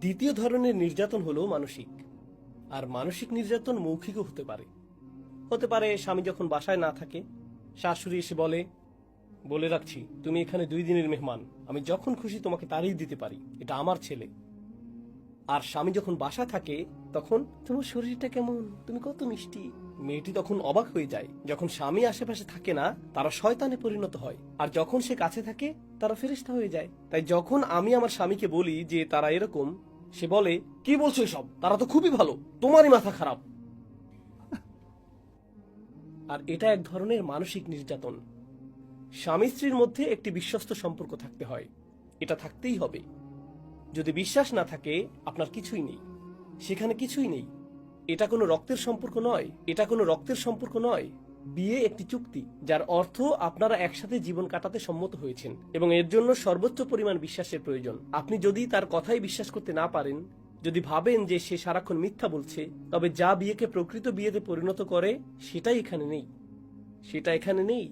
দ্বিতীয় ধরনের নির্যাতন হলো মানসিক। আর মানসিক নির্যাতন মৌখিকও হতে পারে। স্বামী যখন বাসায় না থাকে, শাশুড়ি এসে বলে, বলে রাখছি তুমি এখানে 2 দিনের মেহমান, আমি যখন খুশি তোমাকে তাড়িয়ে দিতে পারি, এটা আমার ছেলে। আর স্বামী যখন বাসা থাকে তখন, তোমার শরীরটা কেমন, তুমি কত মিষ্টি। মেয়েটি তখন অবাক হয়ে যায়। যখন স্বামী আশেপাশে থাকে না, তারা শয়তানে পরিণত হয়, আর যখন সে কাছে থাকে তারা ফেরেশতা হয়ে যায়। তাই যখন আমি আমার স্বামীকে বলি যে তারা এরকম, সে বলে, কি বলছো এসব, তারা তো খুবই ভালো, তোমারই মাথা খারাপ। আর এটা এক ধরনের মানসিক নির্যাতন। স্বামী স্ত্রীর মধ্যে একটি বিশ্বস্ত সম্পর্ক থাকতে হয়, এটা থাকতেই হবে। যদি বিশ্বাস না থাকে, আপনার কিছুই নেই, সেখানে কিছুই নেই। এটা কোনো রক্তের সম্পর্ক নয়। বিয়ে একটি চুক্তি, যার অর্থ আপনারা একসাথে জীবন কাটাতে সম্মত হয়েছেন, এবং এর জন্য সর্বোচ্চ পরিমাণ বিশ্বাসের প্রয়োজন। আপনি যদি তার কথাই বিশ্বাস করতে না পারেন, যদি ভাবেন যে সে সারাক্ষণ মিথ্যা বলছে, তবে যা বিয়েকে প্রকৃত বিয়েতে পরিণত করে সেটা এখানে নেই।